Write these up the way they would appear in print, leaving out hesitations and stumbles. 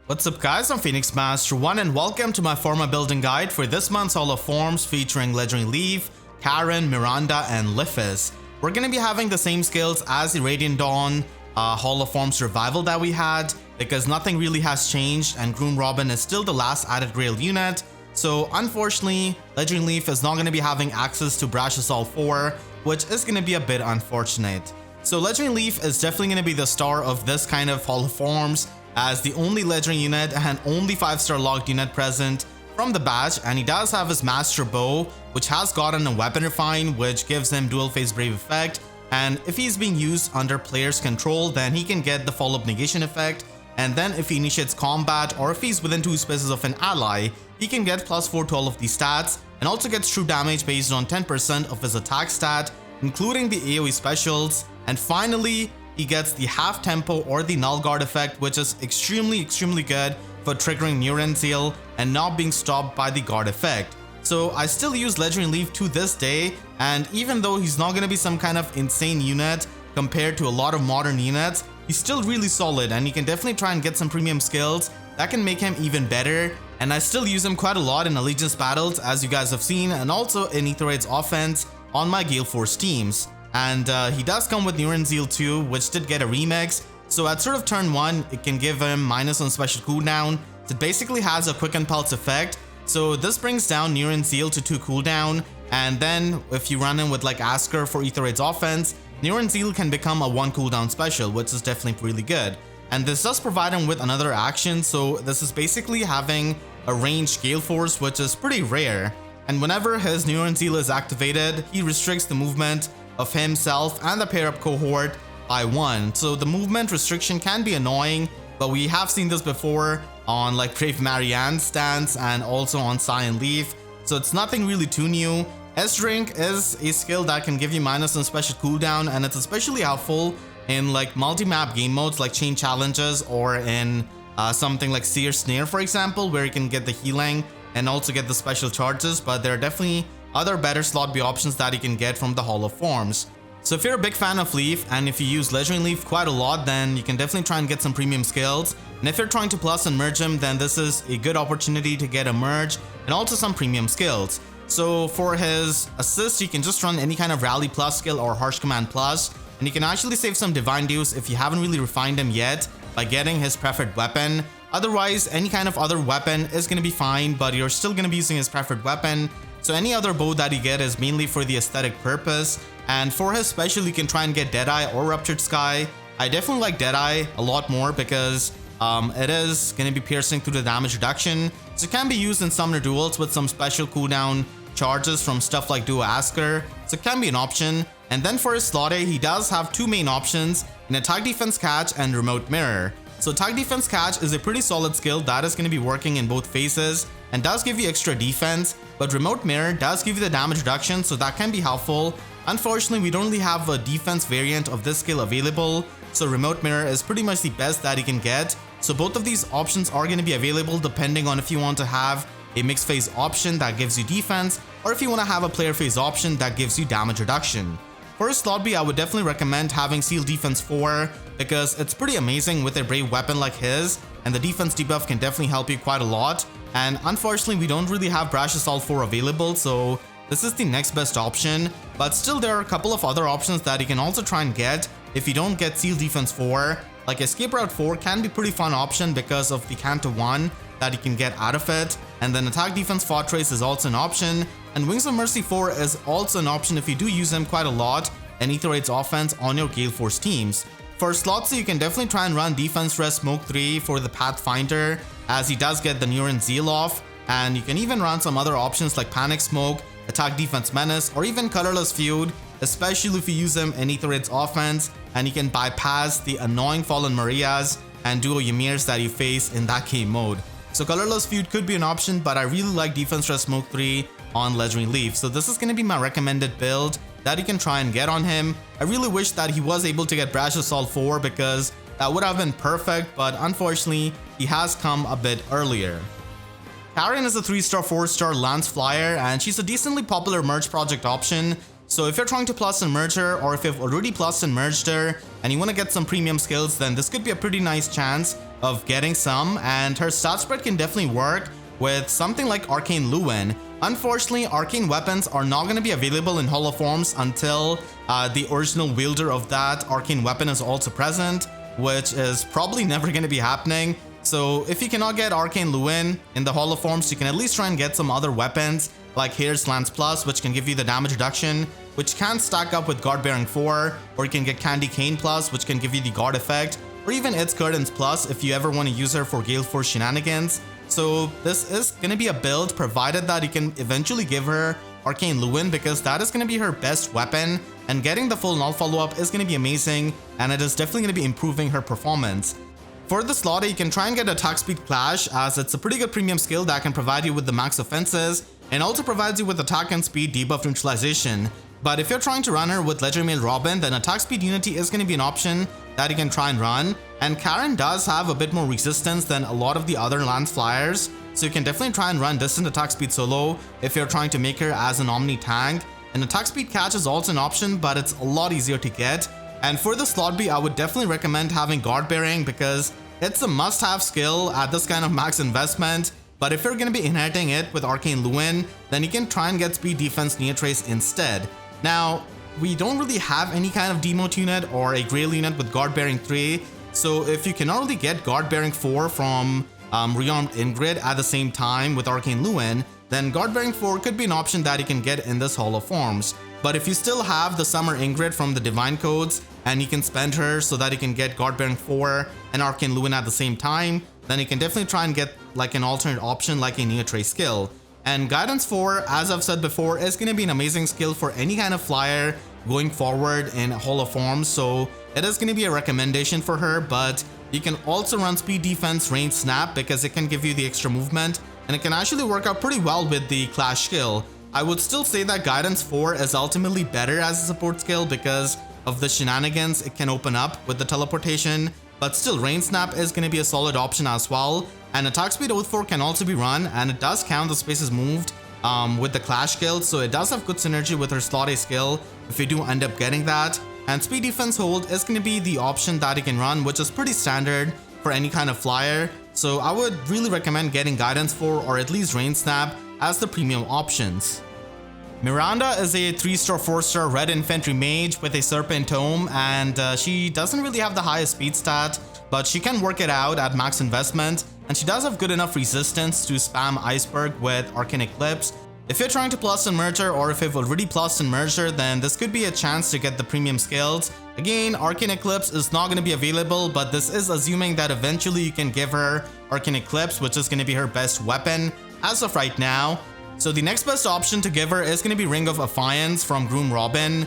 What's up guys, I'm Phoenix Master 1 and welcome to my Forma building guide for this month's Hall of Forms featuring Legendary Leif, Karin, Miranda, and Lifis. We're going to be having the same skills as the Radiant Dawn Hall of Forms revival that we had, because nothing really has changed and Groom Robin is still the last added Grail unit. So unfortunately, Legendary Leif is not going to be having access to Brash Assault 4, which is going to be a bit unfortunate. So Legendary Leif is definitely going to be the star of this kind of Hall of Forms, as the only legendary unit and only 5-star locked unit present from the batch, and he does have his Master Bow, which has gotten a weapon refine, which gives him dual phase brave effect, and if he's being used under player's control, then he can get the follow-up negation effect, and then if he initiates combat or if he's within 2 spaces of an ally, he can get +4 to all of these stats, and also gets true damage based on 10% of his attack stat, including the AoE specials, and finally he gets the half tempo or the null guard effect, which is extremely good for triggering Neuron Seal and not being stopped by the guard effect. So I still use Legendary Leif to this day, and even though he's not going to be some kind of insane unit compared to a lot of modern units, he's still really solid, and you can definitely try and get some premium skills that can make him even better. And I still use him quite a lot in Allegiance battles, as you guys have seen, and also in Aetheroid's offense on my Gale Force teams. And he does come with Neuron Seal too, which did get a remix. So at sort of turn 1, it can give him minus on special cooldown. So it basically has a quick impulse effect. So this brings down Neuron Seal to 2 cooldown. And then if you run in with like Asker for Aetheroid's offense, Neuron Seal can become a 1 cooldown special, which is definitely really good. And this does provide him with another action. So this is basically having a ranged Gale Force, which is pretty rare. And whenever his Neuron Seal is activated, he restricts the movement of himself and the pair up cohort by 1. So the movement restriction can be annoying, but we have seen this before on like Brave Marianne's stance and also on Cyan Leaf, so it's nothing really too new. S-Drink is a skill that can give you minus on special cooldown, and it's especially helpful in like multi-map game modes like Chain Challenges, or in something like Seer Snare for example, where you can get the healing and also get the special charges. But there are definitely other better slot B options that you can get from the Hall of Forms. So if you're a big fan of Leif and if you use Legendary Leif quite a lot, then you can definitely try and get some premium skills. And if you're trying to plus and merge him, then this is a good opportunity to get a merge and also some premium skills. So for his assist, you can just run any kind of Rally Plus skill or Harsh Command Plus, and you can actually save some Divine Dues if you haven't really refined him yet by getting his preferred weapon. Otherwise, any kind of other weapon is going to be fine, but you're still going to be using his preferred weapon. So any other bow that you get is mainly for the aesthetic purpose. And for his special, you can try and get Deadeye or Ruptured Sky. I definitely like Deadeye a lot more because it is going to be piercing through the damage reduction. So it can be used in summoner duels with some special cooldown charges from stuff like Duo Asker. So it can be an option. And then for his slot A, he does have 2 main options in Attack Defense Catch and Remote Mirror. So Attack Defense Catch is a pretty solid skill that is going to be working in both phases and does give you extra defense, but Remote Mirror does give you the damage reduction, so that can be helpful. Unfortunately, we don't really have a defense variant of this skill available, so Remote Mirror is pretty much the best that you can get. So both of these options are going to be available depending on if you want to have a mixed phase option that gives you defense, or if you want to have a player phase option that gives you damage reduction. For slot B, I would definitely recommend having Seal Defense 4 because it's pretty amazing with a brave weapon like his, and the defense debuff can definitely help you quite a lot. And unfortunately, we don't really have Brash Assault 4 available, so this is the next best option. But still, there are a couple of other options that you can also try and get if you don't get Seal Defense 4. Like Escape Route 4 can be a pretty fun option because of the Canto 1 that you can get out of it. And then Attack Defense Fortress is also an option. And Wings of Mercy 4 is also an option if you do use them quite a lot and Aetheroid's offense on your Gale Force teams. For slots, you can definitely try and run Defense Rest Smoke 3 for the Pathfinder, as he does get the Neuron Seal off, and you can even run some other options like Panic Smoke, Attack Defense Menace, or even Colorless Feud, especially if you use him in Aetheroid's offense, and you can bypass the annoying Fallen Marias and Duo Ymirs that you face in that game mode. So Colorless Feud could be an option, but I really like Defense Rest Smoke 3 on Legendary Leif, so this is going to be my recommended build that you can try and get on him. I really wish that he was able to get Brash Assault 4 because that would have been perfect, but unfortunately, he has come a bit earlier. Karin is a 3-star, 4-star Lance Flyer, and she's a decently popular merge project option. So if you're trying to plus and merge her, or if you've already plus and merged her and you want to get some premium skills, then this could be a pretty nice chance of getting some, and her stat spread can definitely work with something like Arcane Lewin. Unfortunately, arcane weapons are not going to be available in Holo forms until the original wielder of that arcane weapon is also present, which is probably never going to be happening. So if you cannot get Arcane Lewin in the Holo forms, you can at least try and get some other weapons like Here's Lance Plus, which can give you the damage reduction, which can stack up with Guard Bearing 4, or you can get Candy Cane Plus, which can give you the guard effect, or even It's Curtains Plus if you ever want to use her for Gale Force shenanigans. So this is going to be a build provided that you can eventually give her Arcane Lewin, because that is going to be her best weapon, and getting the full null follow-up is going to be amazing, and it is definitely going to be improving her performance. For the slaughter, you can try and get Attack Speed Clash, as it's a pretty good premium skill that can provide you with the max offenses and also provides you with attack and speed debuff neutralization. But if you're trying to run her with Legendary Male Robin, then Attack Speed Unity is going to be an option that you can try and run. And Karin does have a bit more resistance than a lot of the other Lance Flyers, so you can definitely try and run Distant Attack Speed solo if you're trying to make her as an Omni tank. And Attack Speed Catch is also an option, but it's a lot easier to get. And for the slot B, I would definitely recommend having Guard Bearing, because it's a must-have skill at this kind of max investment. But if you're going to be inheriting it with Arcane Lewin, then you can try and get Speed Defense Neotrace instead. Now, we don't really have any kind of demote unit or a Grail unit with Guard Bearing 3, so if you cannot really get Guard Bearing 4 from Rearmed Ingrid at the same time with Arcane Lewin, then Guard Bearing 4 could be an option that you can get in this Holo forms. But if you still have the Summer Ingrid from the Divine Codes, and you can spend her so that you can get Guard Bearing 4 and Arcane Lewin at the same time, then you can definitely try and get like an alternate option like a Neotrace skill. And Guidance 4, as I've said before, is going to be an amazing skill for any kind of flyer going forward in Holo forms, so it is going to be a recommendation for her. But you can also run Speed Defense Range Snap, because it can give you the extra movement, and it can actually work out pretty well with the Clash skill. I would still say that Guidance 4 is ultimately better as a support skill because of the shenanigans it can open up with the teleportation, but still Rain Snap is going to be a solid option as well. And Attack Speed Oath 4 can also be run, and it does count the spaces moved with the Clash skill, so it does have good synergy with her slot A skill if you do end up getting that. And Speed Defense Hold is going to be the option that you can run, which is pretty standard for any kind of flyer, so I would really recommend getting Guidance 4 or at least Rain Snap as the premium options. Miranda is a 3-star, 4-star red infantry mage with a Serpent Tome, and she doesn't really have the highest speed stat, but she can work it out at max investment, and she does have good enough resistance to spam Iceberg with Arcane Eclipse. If you're trying to plus and merge her, or if you've already plus and merged her, then this could be a chance to get the premium skills. Again, Arcane Eclipse is not going to be available, but this is assuming that eventually you can give her Arcane Eclipse, which is going to be her best weapon as of right now. So the next best option to give her is going to be Ring of Affiance from Groom Robin,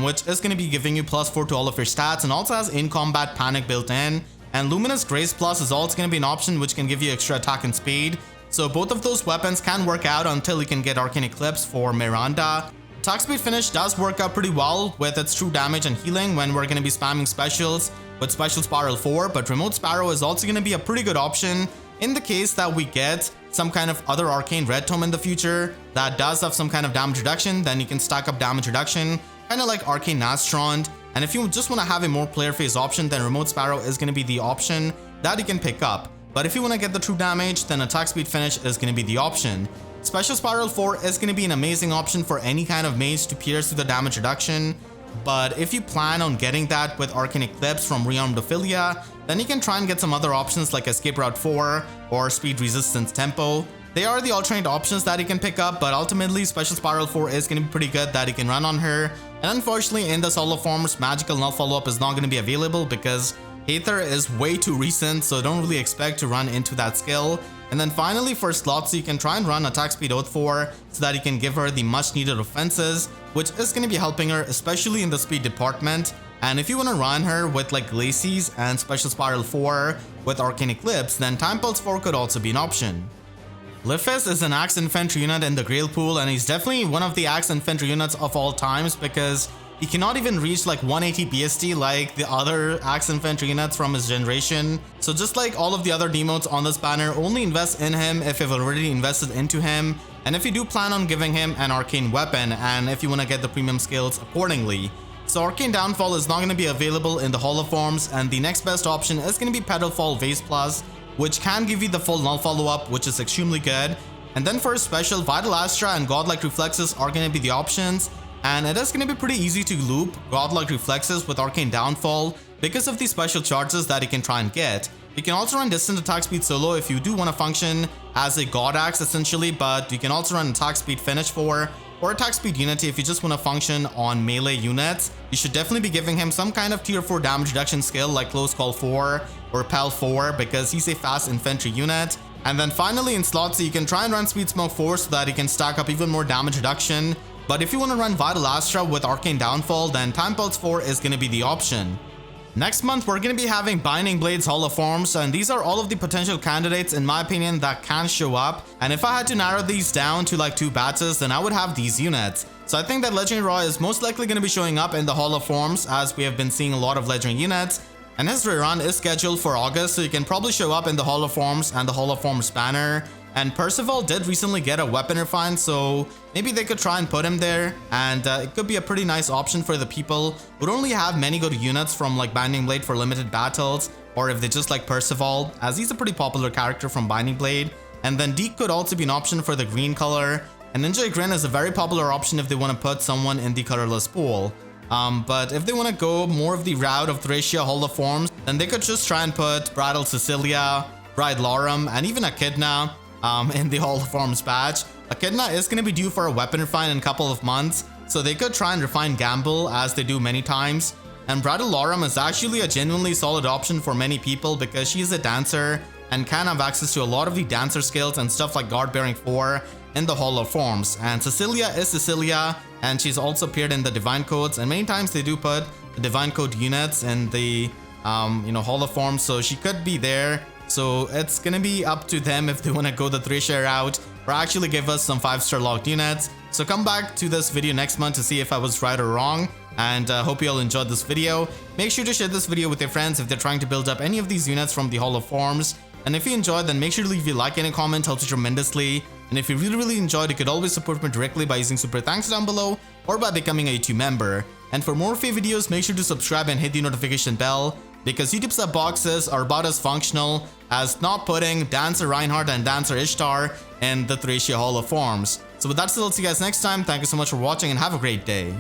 which is going to be giving you +4 to all of your stats and also has in-combat panic built in. And Luminous Grace Plus is also going to be an option which can give you extra attack and speed. So both of those weapons can work out until you can get Arcane Eclipse for Miranda. Attack Speed Finish does work out pretty well with its true damage and healing when we're going to be spamming specials with Special Spiral 4, but Remote Sparrow is also going to be a pretty good option in the case that we get some kind of other Arcane Red Tome in the future that does have some kind of damage reduction. Then you can stack up damage reduction, kind of like Arcane Nastrond. And if you just want to have a more player phase option, then Remote Sparrow is going to be the option that you can pick up. But if you want to get the true damage, then Attack Speed Finish is going to be the option. Special Spiral 4 is going to be an amazing option for any kind of mage to pierce through the damage reduction. But if you plan on getting that with Arcane Eclipse from Rearmed Ophelia, then you can try and get some other options like Escape Route 4 or Speed Resistance Tempo. They are the alternate options that you can pick up, but ultimately Special Spiral 4 is going to be pretty good that you can run on her. And unfortunately in the solo forms, Magical Null Follow-Up is not going to be available because Aether is way too recent, so don't really expect to run into that skill. And then finally for slots, you can try and run Attack Speed Oath 4 so that you can give her the much needed offenses, which is going to be helping her especially in the speed department. And if you want to run her with like Glacies and Special Spiral 4 with Arcane Eclipse, then Time Pulse 4 could also be an option. Lifis is an Axe Infantry unit in the Grail pool, and he's definitely one of the Axe Infantry units of all times because he cannot even reach like 180 BST like the other Axe Infantry units from his generation. So just like all of the other demotes on this banner, only invest in him if you've already invested into him, and if you do plan on giving him an arcane weapon, and if you want to get the premium skills accordingly. So Arcane Downfall is not going to be available in the Hall of Forms, and the next best option is going to be Petalfall Vase Plus, which can give you the full null follow-up, which is extremely good. And then for a special, Vital Astra and Godlike Reflexes are going to be the options, and it is going to be pretty easy to loop Godlike Reflexes with Arcane Downfall because of the special charges that you can try and get. You can also run Distant Attack Speed solo if you do want to function as a God Axe essentially, but you can also run Attack Speed Finish 4 or Attack Speed Unity if you just want to function on melee units. You should definitely be giving him some kind of tier 4 damage reduction skill like Close Call 4 or Pel 4 because he's a fast infantry unit. And then finally in slots, you can try and run Speed Smoke 4 so that he can stack up even more damage reduction. But if you want to run Vital Astra with Arcane Downfall, then Time Pulse 4 is going to be the option. Next month, we're going to be having Binding Blades Hall of Forms, and these are all of the potential candidates in my opinion that can show up. And if I had to narrow these down to like 2 batches, then I would have these units. So I think that Legendary Raw is most likely going to be showing up in the Hall of Forms, as we have been seeing a lot of Legendary units. And his rerun is scheduled for August, so you can probably show up in the Hall of Forms and the Hall of Forms banner. And Percival did recently get a weapon refine, so maybe they could try and put him there, and it could be a pretty nice option for the people who don't really have many good units from like Binding Blade for limited battles, or if they just like Percival, as he's a pretty popular character from Binding Blade. And then Deke could also be an option for the green color, and Ninja Grin is a very popular option if they want to put someone in the colorless pool. But if they want to go more of the route of Thracia Hall of Forms, then they could just try and put Bridal Cecilia, Bride Lorum, and even Echidna in the Hall of Forms patch. Echidna is going to be due for a weapon refine in a couple of months, so they could try and refine Gamble as they do many times. And Bridal Lorum is actually a genuinely solid option for many people because she is a dancer and can have access to a lot of the dancer skills and stuff like Guard Bearing 4 in the Hall of Forms. And Cecilia is Cecilia, and she's also appeared in the Divine Codes, and many times they do put the Divine Code units in the Hall of Forms, so she could be there. So it's gonna be up to them if they want to go the Thracia route or actually give us some 5-star locked units. So come back to this video next month to see if I was right or wrong, and hope you all enjoyed this video. Make sure to share this video with your friends if they're trying to build up any of these units from the Hall of Forms. And if you enjoyed, then make sure to leave a like and a comment, helps you tremendously. And if you really enjoyed, you could always support me directly by using super thanks down below or by becoming a YouTube member. And for more free videos, make sure to subscribe and hit the notification bell, because YouTube sub boxes are about as functional as not putting Dancer Reinhardt and Dancer Ishtar in the Thracia Hall of Forms. So with that said, I'll see you guys next time. Thank you so much for watching and have a great day.